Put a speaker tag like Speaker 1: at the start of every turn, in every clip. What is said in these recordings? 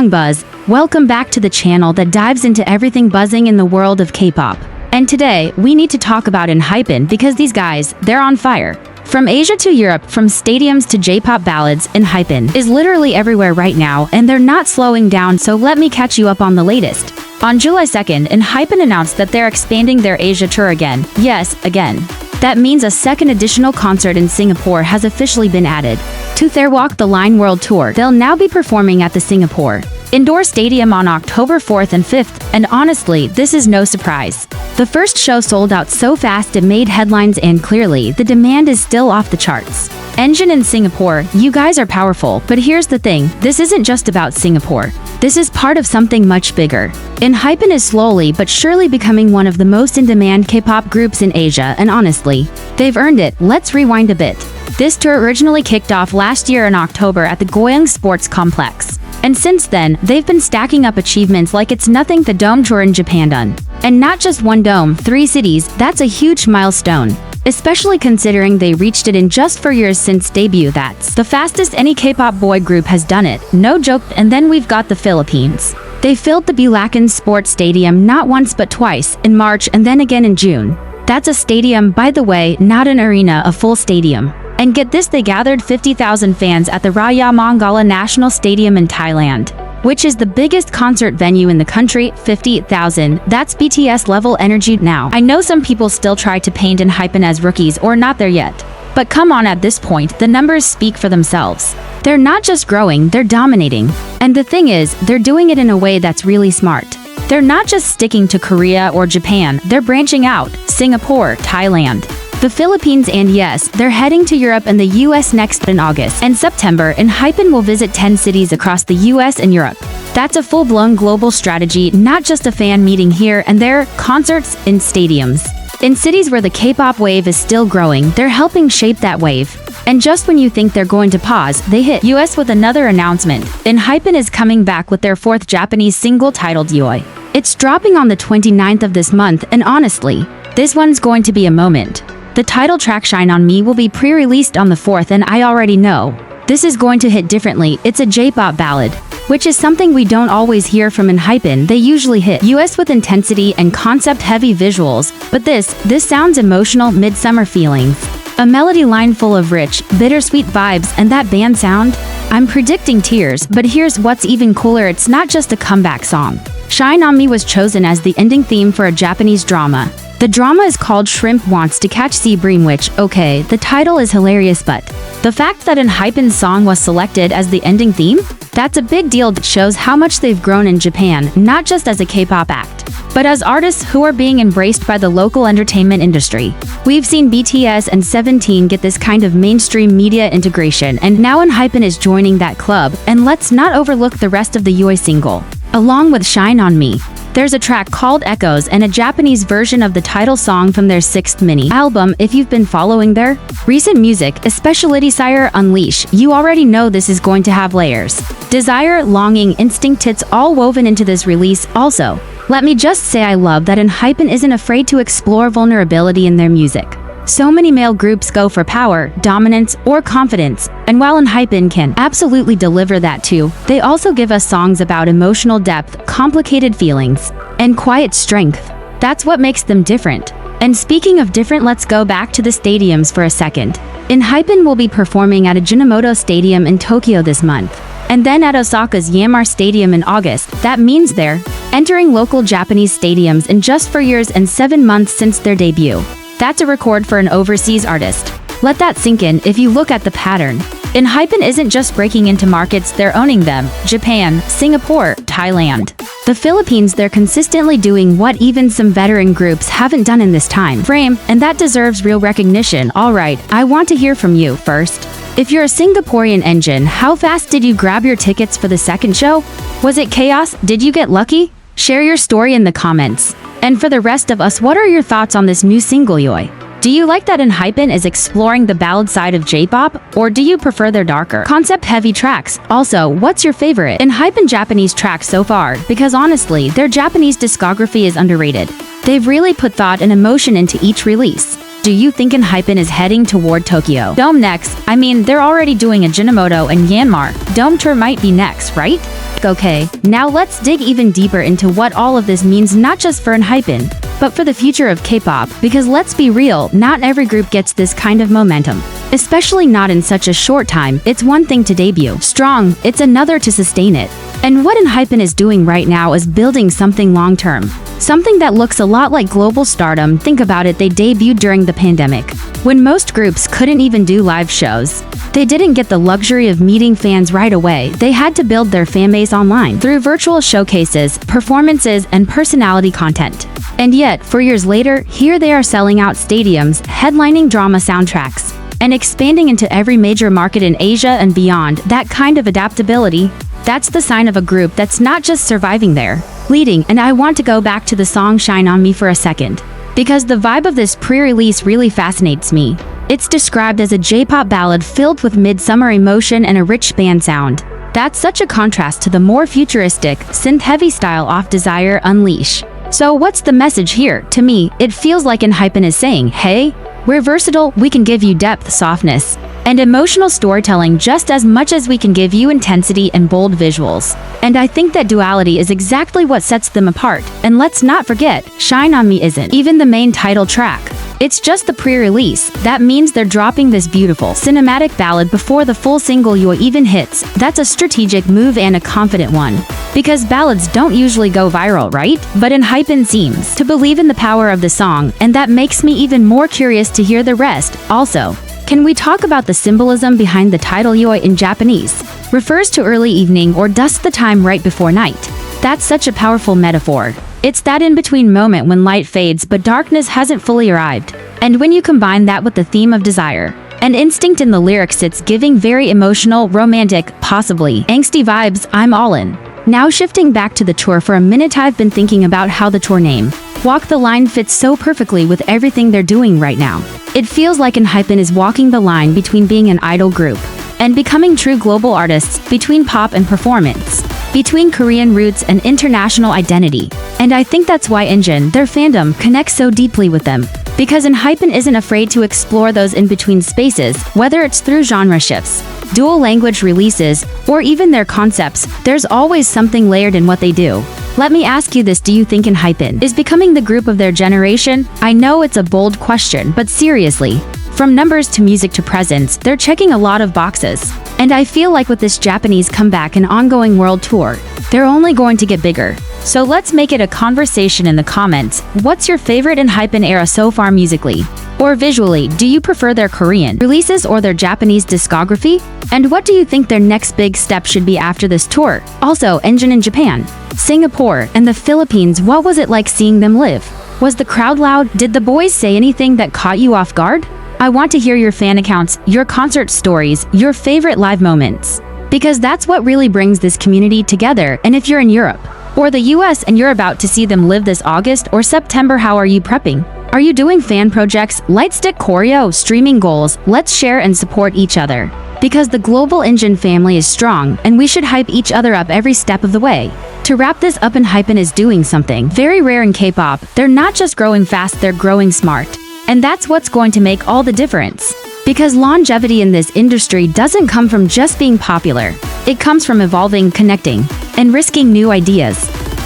Speaker 1: Buzz, welcome back to the channel that dives into everything buzzing in the world of K-pop. And today, we need to talk about ENHYPEN because these guys, they're on fire. From Asia to Europe, from stadiums to J-pop ballads, ENHYPEN is literally everywhere right now, and they're not slowing down, so let me catch you up on the latest. On July 2nd, ENHYPEN announced that they're expanding their Asia tour again. Yes, again. That means a second additional concert in Singapore has officially been added. To their Walk the Line World Tour, they'll now be performing at the Singapore Indoor Stadium on October 4th and 5th, and honestly, this is no surprise. The first show sold out so fast it made headlines, and clearly, the demand is still off the charts. Engine in Singapore, you guys are powerful, but here's the thing, this isn't just about Singapore. This is part of something much bigger. ENHYPEN is slowly but surely becoming one of the most in-demand K-pop groups in Asia, and honestly, they've earned it. Let's rewind a bit. This tour originally kicked off last year in October at the Goyang Sports Complex. And since then, they've been stacking up achievements like it's nothing the Dome Tour in Japan done. And not just one dome, 3 cities, that's a huge milestone. Especially considering they reached it in just 4 years since debut. That's the fastest any K-pop boy group has done it, no joke. And then we've got the Philippines. They filled the Bulacan Sports Stadium not once but twice, in March and then again in June. That's a stadium, by the way, not an arena, a full stadium. And get this, they gathered 50,000 fans at the Raya Mangala National Stadium in Thailand, which is the biggest concert venue in the country. 50,000, that's BTS level energy. Now, I know some people still try to paint ENHYPEN as rookies or not there yet. But come on, at this point, the numbers speak for themselves. They're not just growing, they're dominating. And the thing is, they're doing it in a way that's really smart. They're not just sticking to Korea or Japan, they're branching out, Singapore, Thailand, the Philippines, and yes, they're heading to Europe and the US next. In August and September, ENHYPEN will visit 10 cities across the US and Europe. That's a full-blown global strategy, not just a fan meeting here and there, concerts in stadiums. In cities where the K-pop wave is still growing, they're helping shape that wave. And just when you think they're going to pause, they hit US with another announcement. ENHYPEN is coming back with their 4th Japanese single titled Yoi. It's dropping on the 29th of this month, and honestly, this one's going to be a moment. The title track Shine On Me will be pre-released on the 4th, and I already know this is going to hit differently. It's a J-pop ballad, which is something we don't always hear from ENHYPEN. They usually hit US with intensity and concept-heavy visuals, but this sounds emotional, midsummer feelings. A melody line full of rich, bittersweet vibes, and that band sound? I'm predicting tears, but here's what's even cooler, it's not just a comeback song. Shine On Me was chosen as the ending theme for a Japanese drama. The drama is called Shrimp Wants to Catch Sea Bream, which, okay, the title is hilarious, but the fact that ENHYPEN's song was selected as the ending theme? That's a big deal. That shows how much they've grown in Japan, not just as a K-pop act, but as artists who are being embraced by the local entertainment industry. We've seen BTS and 17 get this kind of mainstream media integration, and now ENHYPEN is joining that club. And let's not overlook the rest of the Yoi single. Along with Shine On Me, there's a track called Echoes and a Japanese version of the title song from their 6th mini-album. If you've been following their recent music, especially Desire Unleash, you already know this is going to have layers. Desire, longing, instinct, it's all woven into this release. Also, let me just say I love that ENHYPEN isn't afraid to explore vulnerability in their music. So many male groups go for power, dominance, or confidence, and while ENHYPEN can absolutely deliver that too, they also give us songs about emotional depth, complicated feelings, and quiet strength. That's what makes them different. And speaking of different, let's go back to the stadiums for a second. ENHYPEN will be performing at Ajinomoto Stadium in Tokyo this month, and then at Osaka's Yamar Stadium in August. That means they're entering local Japanese stadiums in just 4 years and 7 months since their debut. That's a record for an overseas artist. Let that sink in. If you look at the pattern, ENHYPEN isn't just breaking into markets, they're owning them. Japan, Singapore, Thailand, the Philippines, they're consistently doing what even some veteran groups haven't done in this time frame, and that deserves real recognition. Alright, I want to hear from you first. If you're a Singaporean Engine, how fast did you grab your tickets for the second show? Was it chaos? Did you get lucky? Share your story in the comments. And for the rest of us, what are your thoughts on this new single Yoi? Do you like that ENHYPEN is exploring the ballad side of J-pop, or do you prefer their darker, concept-heavy tracks? Also, what's your favorite ENHYPEN Japanese track so far? Because honestly, their Japanese discography is underrated. They've really put thought and emotion into each release. Do you think ENHYPEN is heading toward Tokyo Dome next? I mean, they're already doing a Ajinomoto and Myanmar. Dome tour might be next, right? Okay, now let's dig even deeper into what all of this means, not just for ENHYPEN, but for the future of K-pop, because let's be real, not every group gets this kind of momentum. Especially not in such a short time. It's one thing to debut strong, it's another to sustain it. And what ENHYPEN is doing right now is building something long-term. Something that looks a lot like global stardom. Think about it, they debuted during the pandemic, when most groups couldn't even do live shows. They didn't get the luxury of meeting fans right away. They had to build their fanbase online through virtual showcases, performances, and personality content. And yet, 4 years later, here they are selling out stadiums, headlining drama soundtracks, and expanding into every major market in Asia and beyond. That kind of adaptability, that's the sign of a group that's not just surviving, they're leading. And I want to go back to the song Shine On Me for a second, because the vibe of this pre-release really fascinates me. It's described as a J-pop ballad filled with midsummer emotion and a rich band sound. That's such a contrast to the more futuristic, synth-heavy style off Desire Unleash. So what's the message here? To me, it feels like ENHYPEN is saying, hey, we're versatile, we can give you depth, softness, and emotional storytelling just as much as we can give you intensity and bold visuals. And I think that duality is exactly what sets them apart. And let's not forget, Shine On Me isn't even the main title track. It's just the pre-release. That means they're dropping this beautiful, cinematic ballad before the full single Yoi even hits. That's a strategic move and a confident one. Because ballads don't usually go viral, right? But ENHYPEN seems to believe in the power of the song, and that makes me even more curious to hear the rest. Also, can we talk about the symbolism behind the title Yoi in Japanese? Refers to early evening or dusk, the time right before night. That's such a powerful metaphor. It's that in-between moment when light fades but darkness hasn't fully arrived. And when you combine that with the theme of desire and instinct in the lyrics, it's giving very emotional, romantic, possibly angsty vibes. I'm all in. Now shifting back to the tour for a minute, I've been thinking about how the tour name, Walk the Line, fits so perfectly with everything they're doing right now. It feels like ENHYPEN is walking the line between being an idol group and becoming true global artists, between pop and performance, between Korean roots and international identity. And I think that's why their fandom, connects so deeply with them. Because ENHYPEN isn't afraid to explore those in-between spaces, whether it's through genre shifts, dual language releases, or even their concepts. There's always something layered in what they do. Let me ask you this, do you think ENHYPEN is becoming the group of their generation? I know it's a bold question, but seriously, from numbers to music to presence, they're checking a lot of boxes. And I feel like with this Japanese comeback and ongoing world tour, they're only going to get bigger. So let's make it a conversation in the comments. What's your favorite ENHYPEN era so far, musically or visually? Do you prefer their Korean releases or their Japanese discography? And what do you think their next big step should be after this tour? Also, ENHYPEN in Japan, Singapore, and the Philippines, what was it like seeing them live? Was the crowd loud? Did the boys say anything that caught you off guard? I want to hear your fan accounts, your concert stories, your favorite live moments. Because that's what really brings this community together. And if you're in Europe or the US and you're about to see them live this August or September, how are you prepping? Are you doing fan projects, lightstick choreo, streaming goals? Let's share and support each other. Because the global ENHYPEN family is strong, and we should hype each other up every step of the way. To wrap this up, ENHYPEN is doing something very rare in K-pop. They're not just growing fast, they're growing smart. And that's what's going to make all the difference. Because longevity in this industry doesn't come from just being popular. It comes from evolving, connecting, and risking new ideas.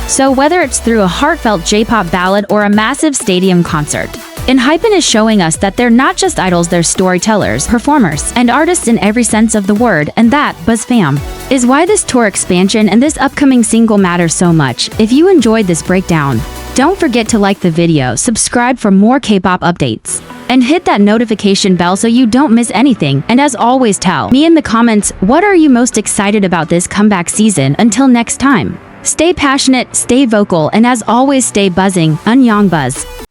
Speaker 1: So whether it's through a heartfelt J-pop ballad or a massive stadium concert, ENHYPEN is showing us that they're not just idols, they're storytellers, performers, and artists in every sense of the word. And that, BuzzFam, is why this tour expansion and this upcoming single matters so much. If you enjoyed this breakdown, don't forget to like the video, subscribe for more K-pop updates, and hit that notification bell so you don't miss anything. And as always, tell me in the comments, what are you most excited about this comeback season? Until next time, stay passionate, stay vocal, and as always, stay buzzing. Annyeong Buzz.